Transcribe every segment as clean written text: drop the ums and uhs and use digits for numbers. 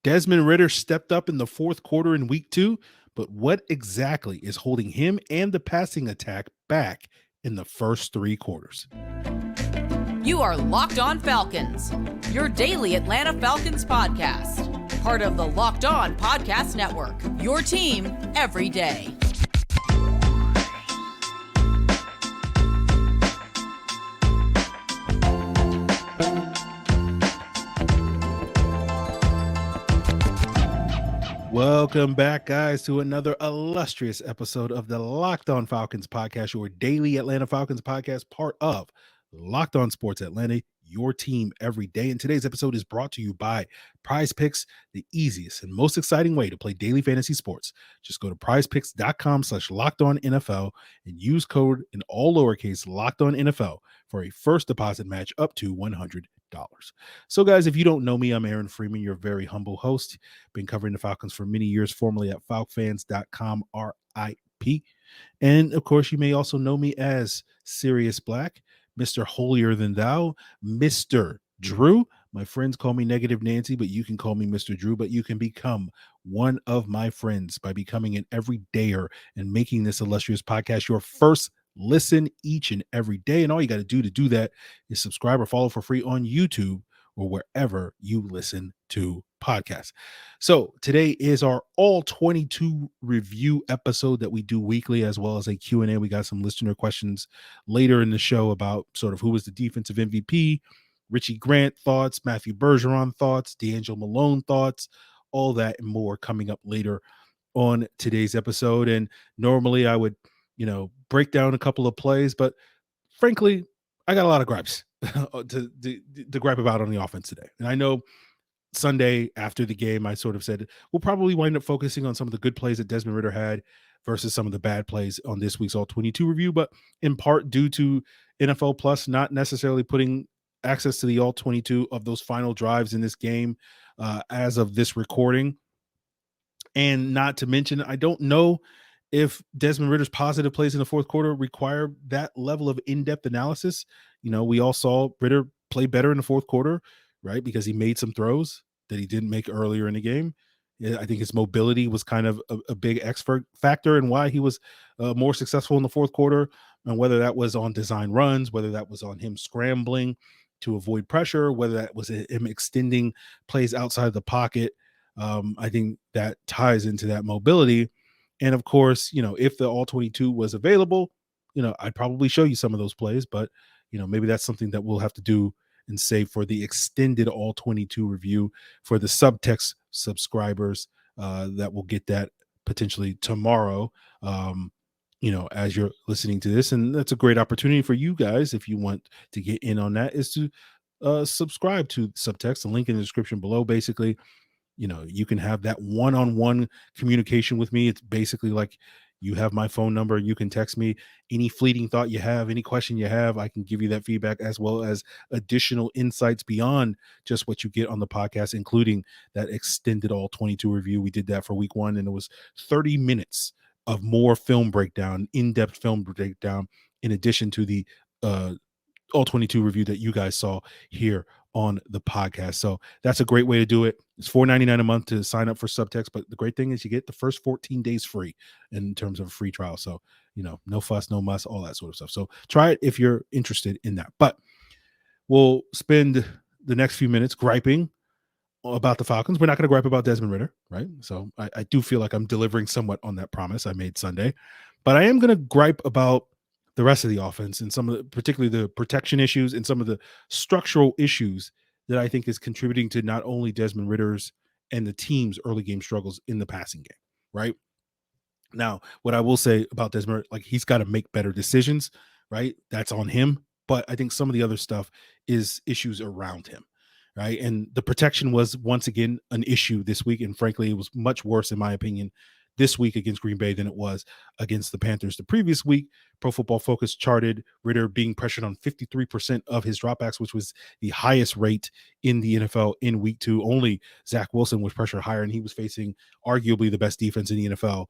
Desmond Ridder stepped up in the fourth quarter in week 2, but what exactly is holding him and the passing attack back in the first 3 quarters? You are Locked On Falcons, your daily Atlanta Falcons podcast. Part of the Locked On Podcast Network, your team every day. Welcome back, guys, to another illustrious episode of the Locked On Falcons podcast, your daily Atlanta Falcons podcast, part of Locked On Sports Atlanta, your team every day. And today's episode is brought to you by Prize Picks, the easiest and most exciting way to play daily fantasy sports. Just go to prizepicks.com/LockedOnNFL and use code in all lowercase LockedOnNFL for a first deposit match up to $100. So, guys, if you don't know me, I'm Aaron Freeman, your very humble host. Been covering the Falcons for many years, formerly at falcfans.com, RIP. And, of course, you may also know me as Sirius Black, Mr. Holier Than Thou, Mr. Drew. My friends call me Negative Nancy, but you can call me Mr. Drew. But you can become one of my friends by becoming an everydayer and making this illustrious podcast your first listen each and every day. And all you got to do that is subscribe or follow for free on YouTube or wherever you listen to podcasts. So today is our All-22 review episode that we do weekly, as well as a Q&A. We got some listener questions later in the show about sort of who was the defensive MVP, Richie Grant thoughts, Matthew Bergeron thoughts, DeAngelo Malone thoughts, all that and more coming up later on today's episode. And normally I would break down a couple of plays, but frankly, I got a lot of gripes to gripe about on the offense today. And I know Sunday after the game, I sort of said we'll probably wind up focusing on some of the good plays that Desmond Ridder had versus some of the bad plays on this week's All-22 review, but in part due to NFL Plus not necessarily putting access to the All-22 of those final drives in this game as of this recording. And not to mention, I don't know if Desmond Ridder's positive plays in the fourth quarter require that level of in-depth analysis. We all saw Ridder play better in the fourth quarter, right? Because he made some throws that he didn't make earlier in the game. I think his mobility was kind of a big X factor in why he was more successful in the fourth quarter, and whether that was on design runs, whether that was on him scrambling to avoid pressure, whether that was him extending plays outside the pocket. I think that ties into that mobility. And of course, if the All-22 was available, I'd probably show you some of those plays, but maybe that's something that we'll have to do and save for the extended All-22 review for the subtext subscribers that will get that potentially tomorrow, as you're listening to this. And that's a great opportunity for you guys, if you want to get in on that, is to subscribe to subtext. The link in the description below. Basically, you can have that one-on-one communication with me. It's basically like you have my phone number. You can text me any fleeting thought you have, any question you have. I can give you that feedback, as well as additional insights beyond just what you get on the podcast, including that extended All-22 review. We did that for week 1, and it was 30 minutes of more film breakdown, in-depth film breakdown, in addition to the All-22 review that you guys saw here on the podcast. So that's a great way to do it. It's $4.99 a month to sign up for subtext, but the great thing is you get the first 14 days free in terms of a free trial. So, no fuss, no muss, all that sort of stuff. So try it if you're interested in that. But we'll spend the next few minutes griping about the Falcons. We're not going to gripe about Desmond Ridder, right? So I do feel like I'm delivering somewhat on that promise I made Sunday, but I am going to gripe about the rest of the offense and some of the, particularly the protection issues and some of the structural issues that I think is contributing to not only Desmond Ridder's and the team's early game struggles in the passing game, right? Now, what I will say about Desmond, like, he's got to make better decisions, right? That's on him. But I think some of the other stuff is issues around him, right? And the protection was once again an issue this week. And frankly, it was much worse, in my opinion, this week against Green Bay than it was against the Panthers the previous week. Pro Football Focus charted Ridder being pressured on 53% of his dropbacks, which was the highest rate in the NFL in week 2. Only Zach Wilson was pressured higher, and he was facing arguably the best defense in the NFL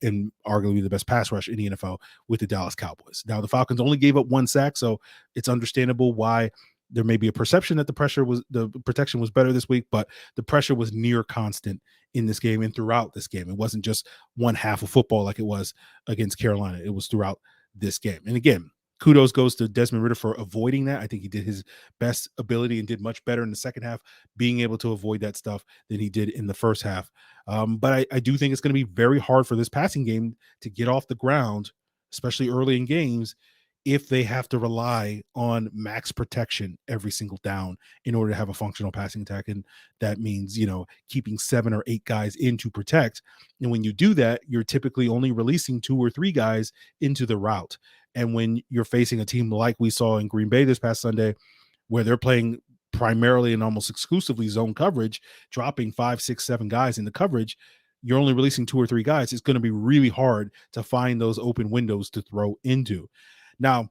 and arguably the best pass rush in the NFL with the Dallas Cowboys. Now, the Falcons only gave up 1 sack, so it's understandable why There may be a perception that the protection was better this week, but the pressure was near constant in this game and throughout this game. It wasn't just one half of football like it was against Carolina. It was throughout this game. And again, kudos goes to Desmond Ridder for avoiding that. I think he did his best ability and did much better in the second half, being able to avoid that stuff than he did in the first half. But I do think it's going to be very hard for this passing game to get off the ground, especially early in games, if they have to rely on max protection every single down in order to have a functional passing attack. And that means, keeping 7 or 8 guys in to protect. And when you do that, you're typically only releasing 2 or 3 guys into the route. And when you're facing a team like we saw in Green Bay this past Sunday, where they're playing primarily and almost exclusively zone coverage, dropping 5, 6, 7 guys in the coverage, you're only releasing 2 or 3 guys. It's going to be really hard to find those open windows to throw into. Now,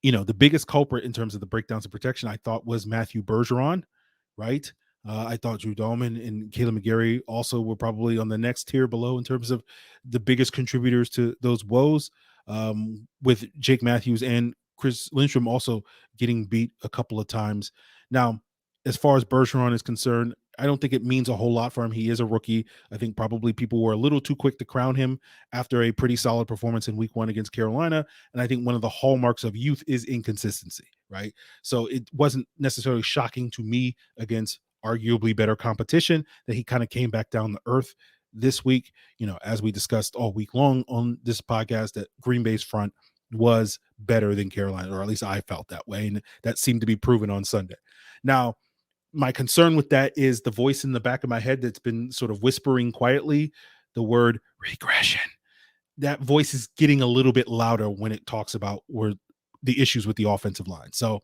the biggest culprit in terms of the breakdowns of protection, I thought, was Matthew Bergeron, right? I thought Drew Dahlman and Caleb McGarry also were probably on the next tier below in terms of the biggest contributors to those woes, with Jake Matthews and Chris Lindstrom also getting beat a couple of times. Now, as far as Bergeron is concerned, I don't think it means a whole lot for him. He is a rookie. I think probably people were a little too quick to crown him after a pretty solid performance in week 1 against Carolina. And I think one of the hallmarks of youth is inconsistency, right? So it wasn't necessarily shocking to me against arguably better competition that he kind of came back down to earth this week. As we discussed all week long on this podcast, that Green Bay's front was better than Carolina, or at least I felt that way. And that seemed to be proven on Sunday. Now, my concern with that is the voice in the back of my head that's been sort of whispering quietly the word regression. That voice is getting a little bit louder when it talks about where the issues with the offensive line. So,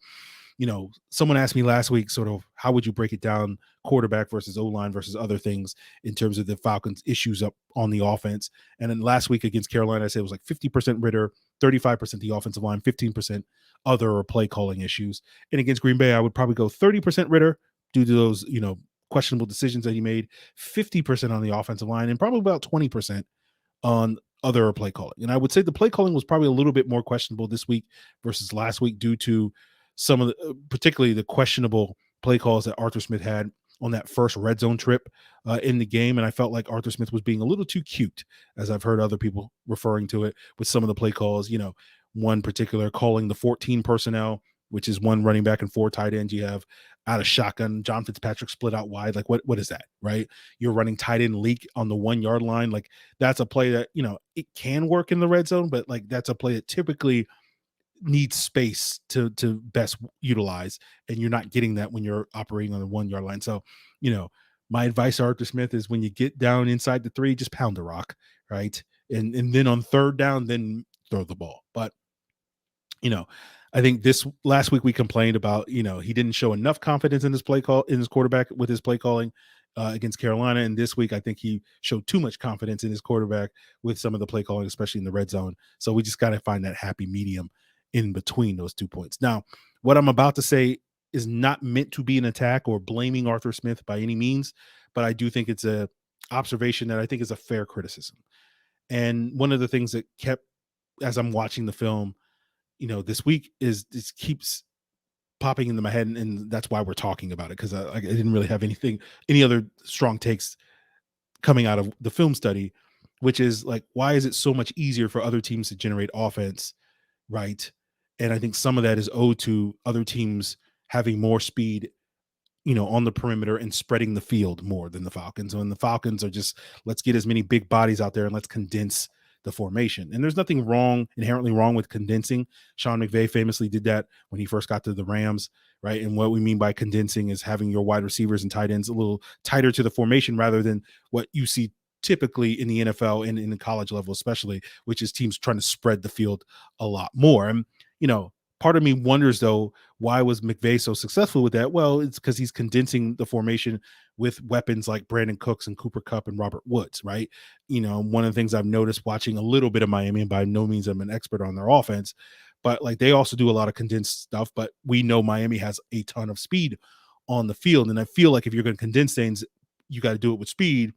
someone asked me last week, sort of, how would you break it down, quarterback versus O-line versus other things in terms of the Falcons' issues up on the offense? And then last week against Carolina, I said it was like 50% Ridder, 35% the offensive line, 15% other or play calling issues. And against Green Bay, I would probably go 30% Ridder due to those, questionable decisions that he made, 50% on the offensive line, and probably about 20% on other play calling. And I would say the play calling was probably a little bit more questionable this week versus last week due to some of the, particularly the questionable play calls that Arthur Smith had on that first red zone trip in the game. And I felt like Arthur Smith was being a little too cute, as I've heard other people referring to it, with some of the play calls, one particular calling the 14 personnel, which is one running back and 4 tight ends. You have out of shotgun, John Fitzpatrick split out wide. Like, what is that, right? You're running tight end leak on the 1 yard line. Like, that's a play that, it can work in the red zone, but like, that's a play that typically needs space to best utilize. And you're not getting that when you're operating on the 1 yard line. So, my advice to Arthur Smith is when you get down inside the 3, just pound the rock, right? And then on third down, then throw the ball. But, I think this last week we complained about, he didn't show enough confidence in his play call, in his quarterback with his play calling against Carolina. And this week, I think he showed too much confidence in his quarterback with some of the play calling, especially in the red zone. So we just got to find that happy medium in between those 2 points. Now, what I'm about to say is not meant to be an attack or blaming Arthur Smith by any means, but I do think it's a observation that I think is a fair criticism. And one of the things that kept, as I'm watching the film, this week is this keeps popping into my head, and that's why we're talking about it, because I didn't really have any other strong takes coming out of the film study, which is like, why is it so much easier for other teams to generate offense, right? And I think some of that is owed to other teams having more speed, on the perimeter and spreading the field more than the Falcons. And the Falcons are just, let's get as many big bodies out there and let's condense the formation. And there's nothing inherently wrong with condensing. Sean McVay famously did that when he first got to the Rams, right? And what we mean by condensing is having your wide receivers and tight ends a little tighter to the formation rather than what you see typically in the NFL and in the college level, especially, which is teams trying to spread the field a lot more. And, part of me wonders, though, why was McVay so successful with that? Well, it's because he's condensing the formation with weapons like Brandon Cooks and Cooper Kupp and Robert Woods, right? One of the things I've noticed watching a little bit of Miami, and by no means I'm an expert on their offense, but like they also do a lot of condensed stuff, but we know Miami has a ton of speed on the field. And I feel like if you're going to condense things, you got to do it with speed,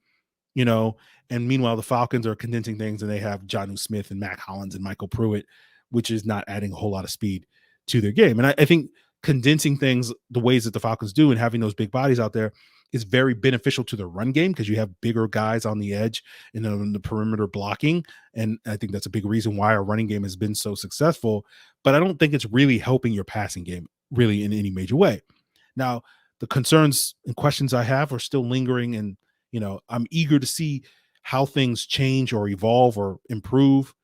and meanwhile, the Falcons are condensing things and they have Jonnu Smith and Mac Hollins and Michael Pruitt, which is not adding a whole lot of speed to their game. And I think condensing things the ways that the Falcons do and having those big bodies out there is very beneficial to the run game because you have bigger guys on the edge and on the perimeter blocking. And I think that's a big reason why our running game has been so successful. But I don't think it's really helping your passing game really in any major way. Now, the concerns and questions I have are still lingering, and I'm eager to see how things change or evolve or improve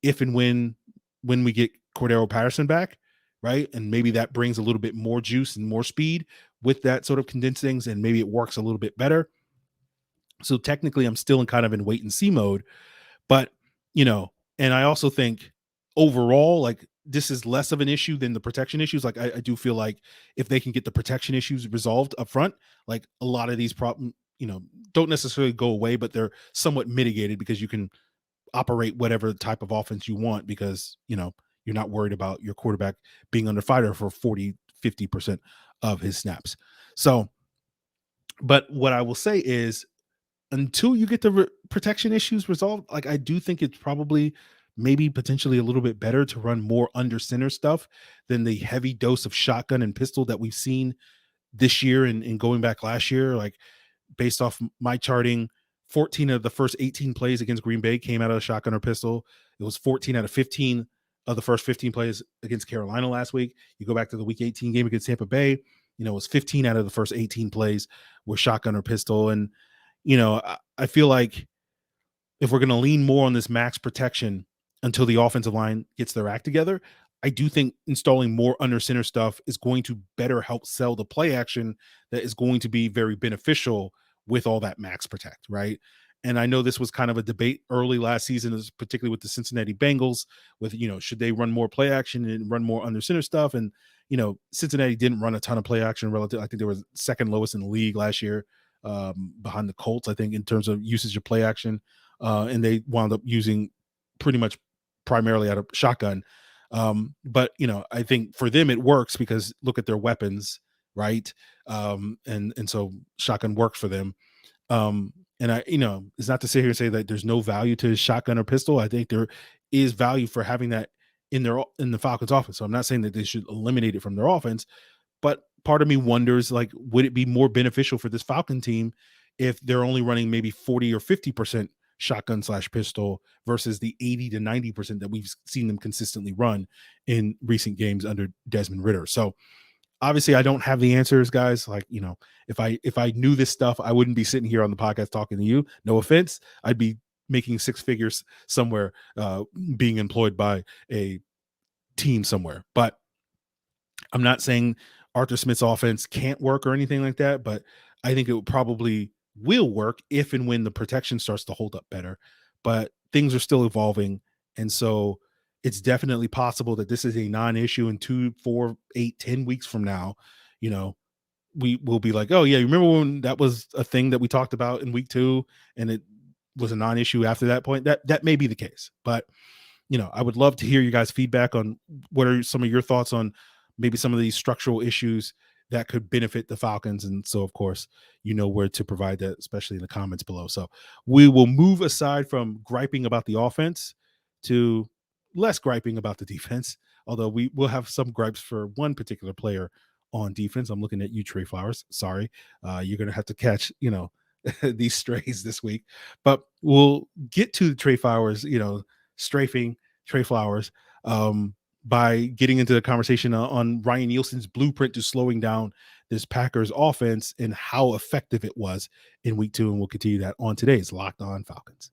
if and when we get Cordero Patterson back, right? And maybe that brings a little bit more juice and more speed with that sort of condensed things, and maybe it works a little bit better. So technically, I'm still in kind of in wait and see mode, but and I also think overall, like this is less of an issue than the protection issues. Like I do feel like if they can get the protection issues resolved up front, like a lot of these problems, don't necessarily go away, but they're somewhat mitigated because you can operate whatever type of offense you want because you're not worried about your quarterback being under fire for 40-50% of his snaps. So, but what I will say is until you get the protection issues resolved, like I do think it's probably maybe potentially a little bit better to run more under center stuff than the heavy dose of shotgun and pistol that we've seen this year and going back last year. Like based off my charting, 14 of the first 18 plays against Green Bay came out of a shotgun or pistol. It was 14 out of 15 of the first 15 plays against Carolina last week. You go back to the week 18 game against Tampa Bay, it was 15 out of the first 18 plays were shotgun or pistol. And, I feel like if we're going to lean more on this max protection until the offensive line gets their act together, I do think installing more under center stuff is going to better help sell the play action that is going to be very beneficial with all that max protect, right? And I know this was kind of a debate early last season, particularly with the Cincinnati Bengals, with, should they run more play action and run more under center stuff? And, Cincinnati didn't run a ton of play action relative. I think they were second lowest in the league last year, behind the Colts, I think, in terms of usage of play action. And they wound up using pretty much primarily out of shotgun. But, I think for them, it works because look at their weapons, right? And so shotgun works for them. And it's not to sit here and say that there's no value to shotgun or pistol. I think there is value for having that in the Falcons offense. So I'm not saying that they should eliminate it from their offense, but part of me wonders, like, would it be more beneficial for this Falcon team if they're only running maybe 40 or 50% shotgun/pistol versus the 80 to 90% that we've seen them consistently run in recent games under Desmond Ridder? So obviously I don't have the answers, guys. Like, if I knew this stuff, I wouldn't be sitting here on the podcast talking to you. No offense. I'd be making six figures somewhere, being employed by a team somewhere. But I'm not saying Arthur Smith's offense can't work or anything like that, but I think it probably will work if and when the protection starts to hold up better. But things are still evolving. And so it's definitely possible that this is a non-issue in 2, 4, 8, 10 weeks from now. We will be like, oh yeah, you remember when that was a thing that we talked about in week 2 and it was a non-issue after that point? That may be the case. But I would love to hear you guys' feedback on what are some of your thoughts on maybe some of these structural issues that could benefit the Falcons. And so, of course, where to provide that, especially in the comments below. So we will move aside from griping about the offense to less griping about the defense, although we will have some gripes for one particular player on defense. I'm looking at you, Tre Flowers. Sorry. You're going to have to catch, these strays this week, but we'll get to the Tre Flowers, strafing Tre Flowers, by getting into the conversation on Ryan Nielsen's blueprint to slowing down this Packers offense and how effective it was in week 2. And we'll continue that on today's Locked On Falcons.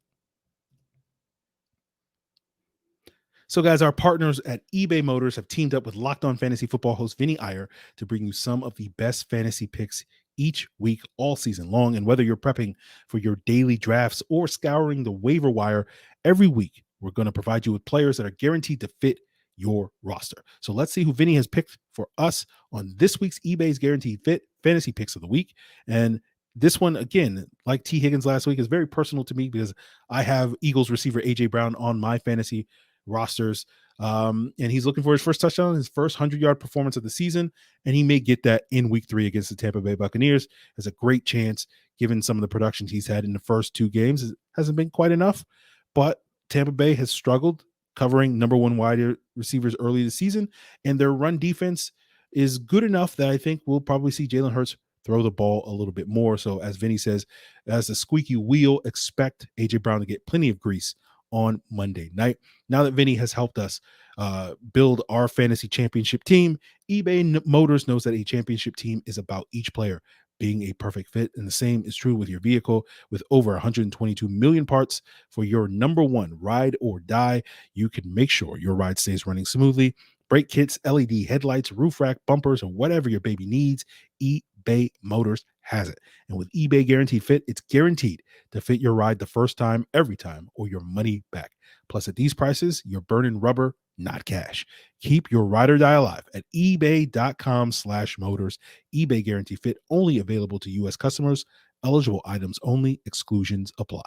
So, guys, our partners at eBay Motors have teamed up with Locked On Fantasy Football host Vinny Iyer to bring you some of the best fantasy picks each week, all season long. And whether you're prepping for your daily drafts or scouring the waiver wire, every week we're going to provide you with players that are guaranteed to fit your roster. So let's see who Vinny has picked for us on this week's eBay's Guaranteed Fit Fantasy Picks of the Week. And this one, again, like T. Higgins last week, is very personal to me because I have Eagles receiver A.J. Brown on my fantasy rosters. And he's looking for his first touchdown, his first 100-yard performance of the season, and he may get that in week 3 against the Tampa Bay Buccaneers. Has a great chance, given some of the productions he's had in the first 2 games. It hasn't been quite enough, but Tampa Bay has struggled covering number 1 wide receivers early this season, and their run defense is good enough that I think we'll probably see Jalen Hurts throw the ball a little bit more. So as Vinny says, as a squeaky wheel, expect AJ Brown to get plenty of grease on Monday night. Now that Vinny has helped us build our fantasy championship team, eBay Motors knows that a championship team is about each player being a perfect fit. And the same is true with your vehicle. With over 122 million parts for your number one ride or die, you can make sure your ride stays running smoothly. Brake kits, LED headlights, roof rack, bumpers, and whatever your baby needs, eBay Motors has it. And with eBay Guaranteed Fit, it's guaranteed to fit your ride the first time, every time, or your money back. Plus, at these prices, you're burning rubber, not cash. Keep your ride or die alive at ebay.com/motors. eBay Guaranteed Fit, only available to U.S. customers. Eligible items only. Exclusions apply.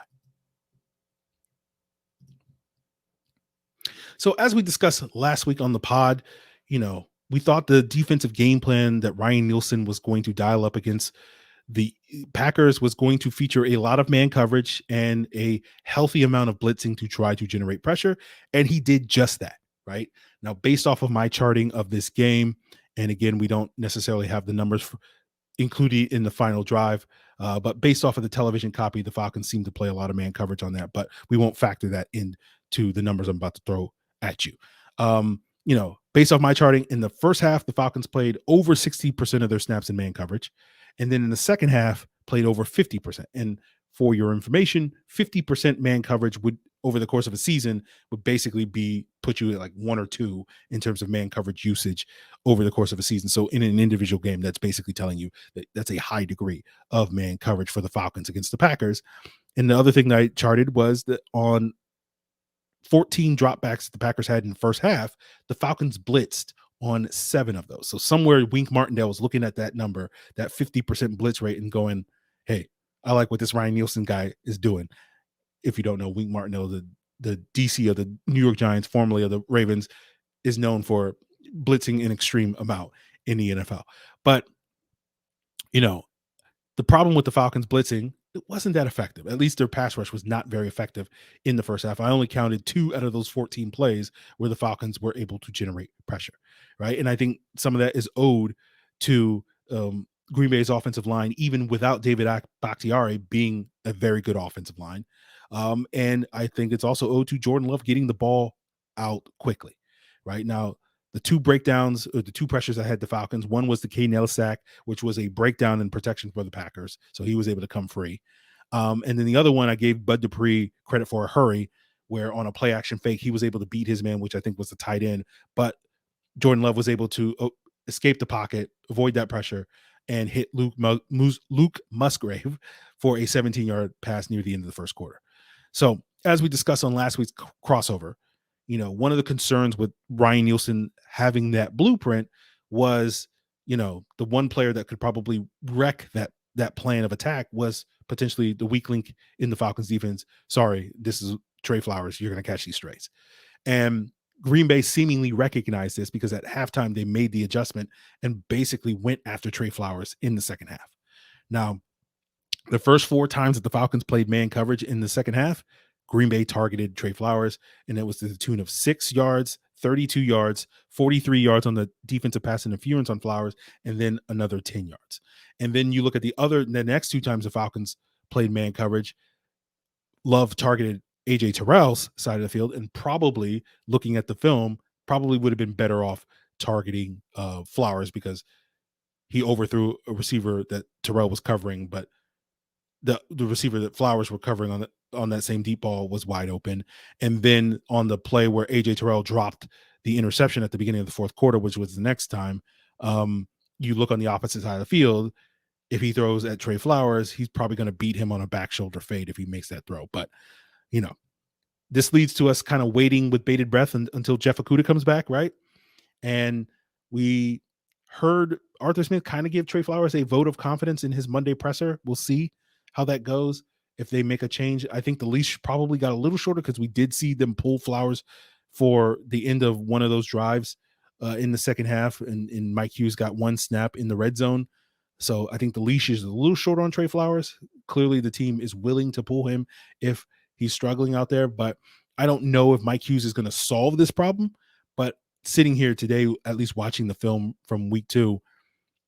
So as we discussed last week on the pod, we thought the defensive game plan that Ryan Nielsen was going to dial up against the Packers was going to feature a lot of man coverage and a healthy amount of blitzing to try to generate pressure. And he did just that, right? Now, based off of my charting of this game, and again, we don't necessarily have the numbers included in the final drive, but based off of the television copy, the Falcons seem to play a lot of man coverage on that, but we won't factor that into the numbers I'm about to throw at you. Based off my charting, in the first half, the Falcons played over 60% of their snaps in man coverage. And then in the second half, played over 50%. And for your information, 50% man coverage would, over the course of a season, would basically put you at like 1 or 2 in terms of man coverage usage over the course of a season. So in an individual game, that's basically telling you that that's a high degree of man coverage for the Falcons against the Packers. And the other thing that I charted was that on 14 dropbacks the Packers had in the first half, the Falcons blitzed on 7 of those. So somewhere Wink Martindale was looking at that number, that 50% blitz rate, and going, hey, I like what this Ryan Nielsen guy is doing. If you don't know, Wink Martindale, the DC of the New York Giants, formerly of the Ravens, is known for blitzing an extreme amount in the NFL. But, the problem with the Falcons blitzing, it wasn't that effective. At least their pass rush was not very effective in the first half. I only counted 2 out of those 14 plays where the Falcons were able to generate pressure, right? And I think some of that is owed to Green Bay's offensive line, even without David Bakhtiari being a very good offensive line. And I think it's also owed to Jordan Love getting the ball out quickly, right? Now, the 2 breakdowns, or the 2 pressures I had the Falcons, one was the K-Nell sack, which was a breakdown in protection for the Packers. So he was able to come free. And then the other one, I gave Bud Dupree credit for a hurry, where on a play action fake, he was able to beat his man, which I think was the tight end. But Jordan Love was able to escape the pocket, avoid that pressure, and hit Luke Musgrave for a 17-yard pass near the end of the first quarter. So as we discussed on last week's crossover, one of the concerns with Ryan Nielsen having that blueprint was, the one player that could probably wreck that plan of attack was potentially the weak link in the Falcons defense. Sorry, this is Tre Flowers. You're going to catch these strays. And Green Bay seemingly recognized this, because at halftime they made the adjustment and basically went after Tre Flowers in the second half. Now, the first 4 times that the Falcons played man coverage in the second half, Green Bay targeted Tre Flowers, and it was to the tune of 6 yards, 32 yards, 43 yards on the defensive pass interference on Flowers, and then another 10 yards. And then you look at the next 2 times the Falcons played man coverage, Love targeted AJ Terrell's side of the field, and probably, looking at the film, probably would have been better off targeting Flowers, because he overthrew a receiver that Terrell was covering, but the receiver that Flowers were covering on that same deep ball was wide open. And then on the play where AJ Terrell dropped the interception at the beginning of the fourth quarter, which was the next time, you look on the opposite side of the field. If he throws at Tre Flowers, he's probably going to beat him on a back shoulder fade if he makes that throw. But, this leads to us kind of waiting with bated breath until Jeff Okudah comes back, right? And we heard Arthur Smith kind of give Tre Flowers a vote of confidence in his Monday presser. We'll see how that goes. If they make a change, I think the leash probably got a little shorter, because we did see them pull Flowers for the end of one of those drives in the second half, and Mike Hughes got 1 snap in the red zone. So I think the leash is a little shorter on Tre Flowers. Clearly the team is willing to pull him if he's struggling out there, but I don't know if Mike Hughes is going to solve this problem. But sitting here today, at least watching the film from week 2,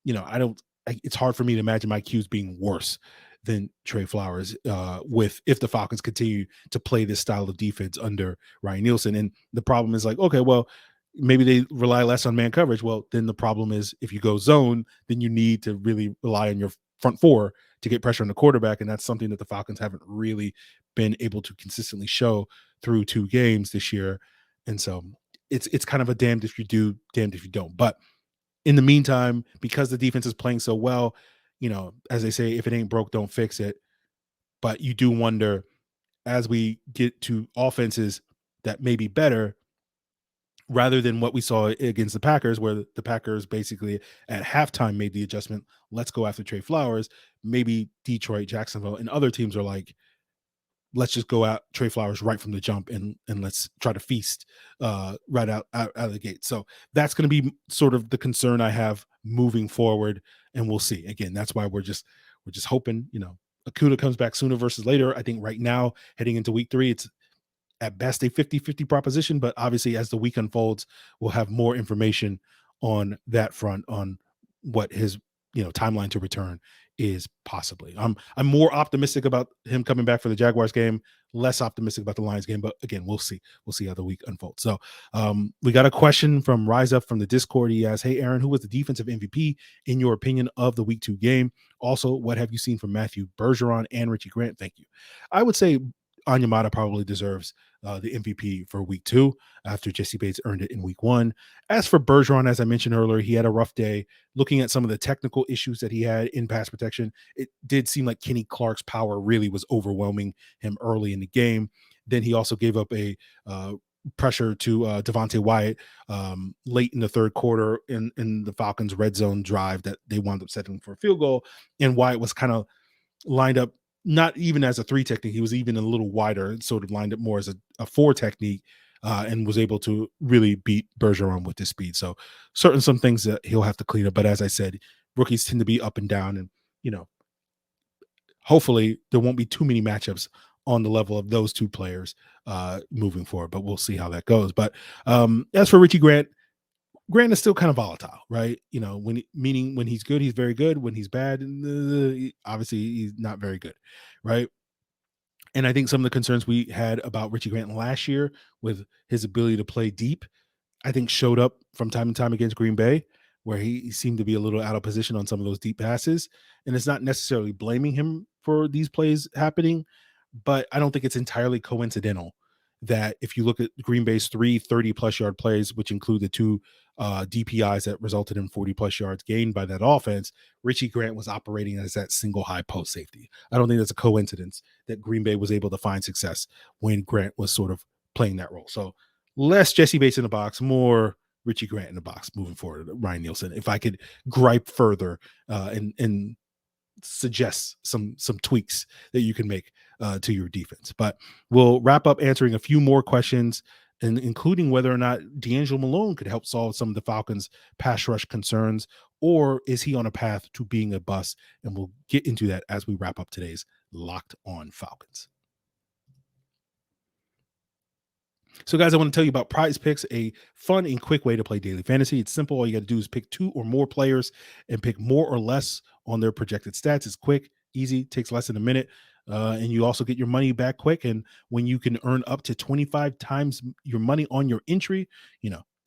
it's hard for me to imagine my Q's being worse than Tre Flowers if the Falcons continue to play this style of defense under Ryan Nielsen. And the problem is like, okay, well, maybe they rely less on man coverage. Well, then the problem is if you go zone, then you need to really rely on your front four to get pressure on the quarterback. And that's something that the Falcons haven't really been able to consistently show through 2 games this year. And so it's kind of a damned if you do, damned if you don't. But in the meantime, because the defense is playing so well, as they say, if it ain't broke, don't fix it. But you do wonder, as we get to offenses that may be better, rather than what we saw against the Packers, where the Packers basically at halftime made the adjustment, let's go after Tre Flowers. Maybe Detroit, Jacksonville, and other teams are like, let's just go out Tre Flowers right from the jump and let's try to feast right out of the gate. So that's going to be sort of the concern I have moving forward, and we'll see. Again, that's why we're just hoping, Okudah comes back sooner versus later. I think right now, heading into week 3, it's at best a 50-50 proposition, but obviously as the week unfolds, we'll have more information on that front, on what his timeline to return is possibly. I'm more optimistic about him coming back for the Jaguars game, less optimistic about the Lions game, but again, we'll see how the week unfolds. So we got a question from Rise Up from the Discord. He asks, hey Aaron, who was the defensive MVP in your opinion of the week 2 game? Also, what have you seen from Matthew Bergeron and Richie Grant? Thank you. I would say Onyemata probably deserves the MVP for week 2 after Jesse Bates earned it in week 1. As for Bergeron, as I mentioned earlier, he had a rough day. Looking at some of the technical issues that he had in pass protection, it did seem like Kenny Clark's power really was overwhelming him early in the game. Then he also gave up a pressure to Devontae Wyatt late in the third quarter in the Falcons' red zone drive that they wound up setting for a field goal. And Wyatt was kind of lined up not even as a 3 technique. He was even a little wider, sort of lined up more as a 4 technique, and was able to really beat Bergeron with his speed. So some things that he'll have to clean up. But as I said, rookies tend to be up and down, and hopefully there won't be too many matchups on the level of those 2 players moving forward. But we'll see how that goes. But as for Richie Grant is still kind of volatile, right? When he's good, he's very good. When he's bad, obviously he's not very good, right? And I think some of the concerns we had about Richie Grant last year with his ability to play deep, I think showed up from time to time against Green Bay, where he seemed to be a little out of position on some of those deep passes. And it's not necessarily blaming him for these plays happening, but I don't think it's entirely coincidental that if you look at Green Bay's 3 30-plus yard plays, which include the 2 DPIs that resulted in 40-plus yards gained by that offense, Richie Grant was operating as that single high post safety. I don't think that's a coincidence that Green Bay was able to find success when Grant was sort of playing that role. So less Jesse Bates in the box, more Richie Grant in the box moving forward. Ryan Nielsen, if I could gripe further and suggest some tweaks that you can make to your defense. But we'll wrap up answering a few more questions, and including whether or not DeAngelo Malone could help solve some of the Falcons' pass rush concerns, or is he on a path to being a bust? And we'll get into that as we wrap up today's Locked On Falcons. So, guys, I want to tell you about Prize Picks, a fun and quick way to play daily fantasy. It's simple. All you got to do is pick 2 or more players and pick more or less on their projected stats. It's quick, easy, takes less than a minute. And you also get your money back quick. And when you can earn up to 25 times your money on your entry,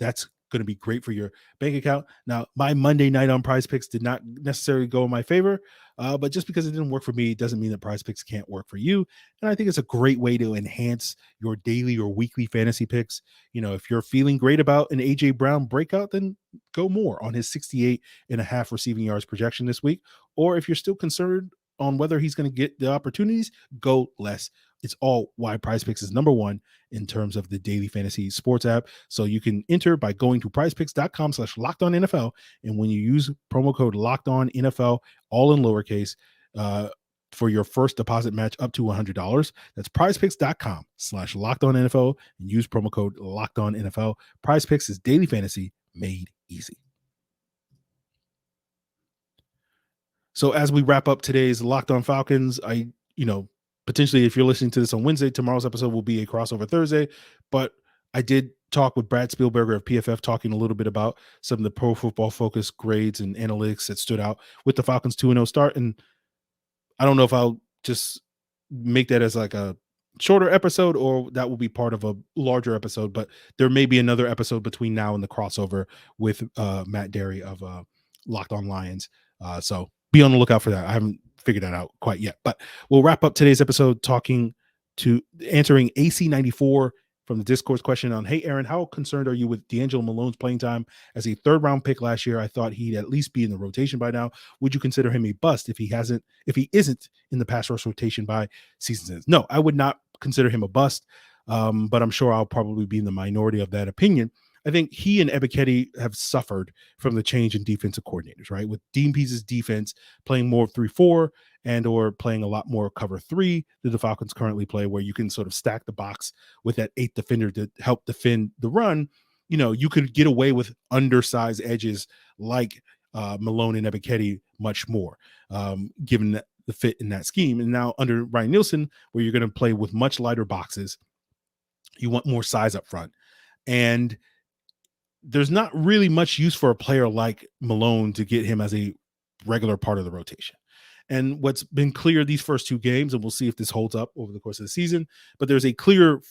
that's going to be great for your bank account. Now, my Monday night on Prize Picks did not necessarily go in my favor, but just because it didn't work for me doesn't mean that Prize Picks can't work for you. And I think it's a great way to enhance your daily or weekly fantasy picks. If you're feeling great about an AJ Brown breakout, then go more on his 68.5 receiving yards projection this week. Or if you're still concerned on whether he's going to get the opportunities, go less. It's all why Prize Picks is number 1 in terms of the daily fantasy sports app. So you can enter by going to prizepicks.com/LockedOnNFL. And when you use promo code LockedOnNFL, all in lowercase, for your first deposit match up to $100. That's prizepicks.com/LockedOnNFL and use promo code LockedOnNFL. Prize Picks is daily fantasy made easy. So as we wrap up today's Locked On Falcons, potentially if you're listening to this on Wednesday, tomorrow's episode will be a crossover Thursday, but I did talk with Brad Spielberger of PFF, talking a little bit about some of the Pro Football Focus grades and analytics that stood out with the Falcons 2-0 start. And I don't know if I'll just make that as like a shorter episode or that will be part of a larger episode, but there may be another episode between now and the crossover with Matt Derry of Locked On Lions. So be on the lookout for that. I haven't figured that out quite yet, but we'll wrap up today's episode answering AC94 from the Discourse question on, hey, Aaron, how concerned are you with DeAngelo Malone's playing time? As a third-round pick last year, I thought he'd at least be in the rotation by now. Would you consider him a bust if he isn't in the pass rush rotation by season's end? No, I would not consider him a bust, but I'm sure I'll probably be in the minority of that opinion. I think he and Ebiketie have suffered from the change in defensive coordinators, right? With Dean Pease's defense playing more 3-4 and or playing a lot more cover 3 that the Falcons currently play, where you can sort of stack the box with that 8th defender to help defend the run. You could get away with undersized edges like Malone and Ebiketie much more, given the fit in that scheme. And now under Ryan Nielsen, where you're going to play with much lighter boxes, you want more size up front. And there's not really much use for a player like Malone to get him as a regular part of the rotation. And what's been clear these first 2 games, and we'll see if this holds up over the course of the season, but there's a clear,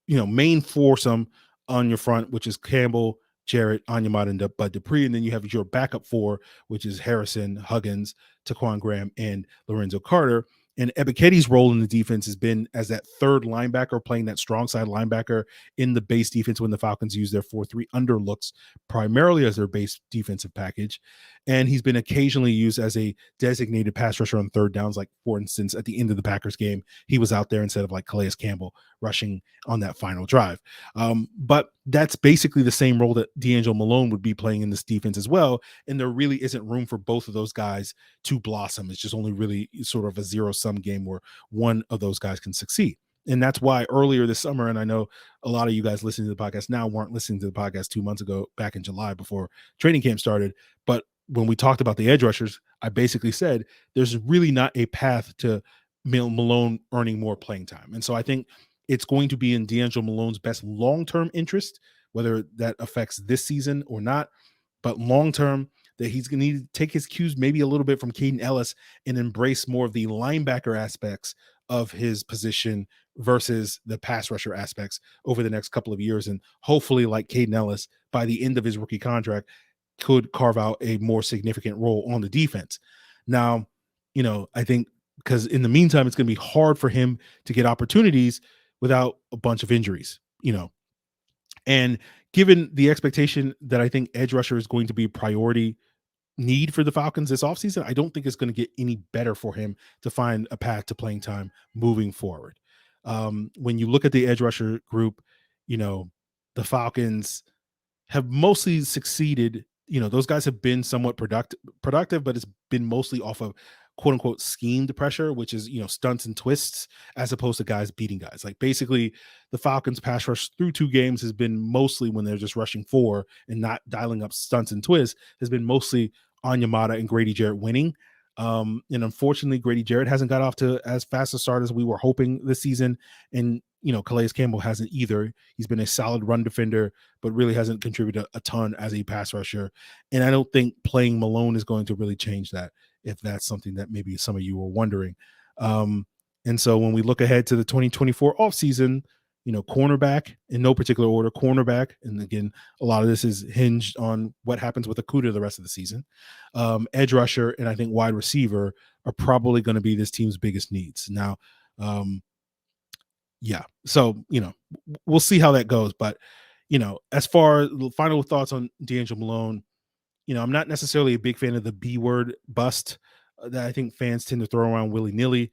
main foursome on your front, which is Campbell, Jarrett, Onyemata, and Bud Dupree. And then you have your backup 4, which is Harrison, Huggins, Taquan Graham, and Lorenzo Carter. And Ebiketie's role in the defense has been as that third linebacker, playing that strong side linebacker in the base defense when the Falcons use their 4-3 underlooks primarily as their base defensive package. And he's been occasionally used as a designated pass rusher on third downs. Like, for instance, at the end of the Packers game, he was out there instead of like Calais Campbell rushing on that final drive. But that's basically the same role that DeAngelo Malone would be playing in this defense as well. And there really isn't room for both of those guys to blossom. It's just only really sort of a zero-sum game where one of those guys can succeed. And that's why earlier this summer, and I know a lot of you guys listening to the podcast now weren't listening to the podcast 2 months ago, back in July before training camp started. But when we talked about the edge rushers, I basically said there's really not a path to Malone earning more playing time. And so I think it's going to be in DeAngelo Malone's best long-term interest, whether that affects this season or not, but long-term, that he's going to need to take his cues maybe a little bit from Caden Ellis and embrace more of the linebacker aspects of his position versus the pass rusher aspects over the next couple of years. And hopefully, like Caden Ellis, by the end of his rookie contract, could carve out a more significant role on the defense. Now, I think because in the meantime, it's going to be hard for him to get opportunities without a bunch of injuries, and given the expectation that I think edge rusher is going to be a priority need for the Falcons this offseason, I don't think it's going to get any better for him to find a path to playing time moving forward. When you look at the edge rusher group, the Falcons have mostly succeeded. Those guys have been somewhat productive, but it's been mostly off of quote unquote schemed pressure, which is, stunts and twists, as opposed to guys beating guys. Like, basically the Falcons pass rush through 2 games has been mostly when they're just rushing 4 and not dialing up stunts and twists, has been mostly Onyemata and Grady Jarrett winning. And unfortunately, Grady Jarrett hasn't got off to as fast a start as we were hoping this season. And, Calais Campbell hasn't either. He's been a solid run defender, but really hasn't contributed a ton as a pass rusher. And I don't think playing Malone is going to really change that, if that's something that maybe some of you were wondering. And so when we look ahead to the 2024 offseason, cornerback in no particular order, cornerback. And again, a lot of this is hinged on what happens with Okudah the rest of the season. Edge rusher and I think wide receiver are probably going to be this team's biggest needs. Now, so, we'll see how that goes. But, as far as final thoughts on DeAngelo Malone, I'm not necessarily a big fan of the B word bust that I think fans tend to throw around willy-nilly.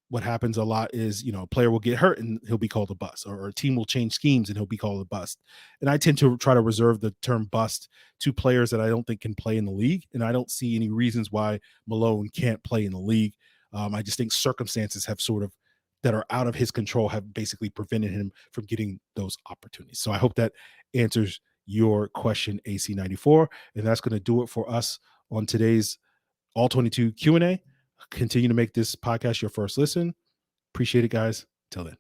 What happens a lot is, a player will get hurt and he'll be called a bust, or a team will change schemes and he'll be called a bust. And I tend to try to reserve the term bust to players that I don't think can play in the league. And I don't see any reasons why Malone can't play in the league. I just think circumstances have that are out of his control have basically prevented him from getting those opportunities. So I hope that answers your question, AC94. And that's going to do it for us on today's All-22 Q&A. Continue to make this podcast your first listen. Appreciate it, guys. Till then.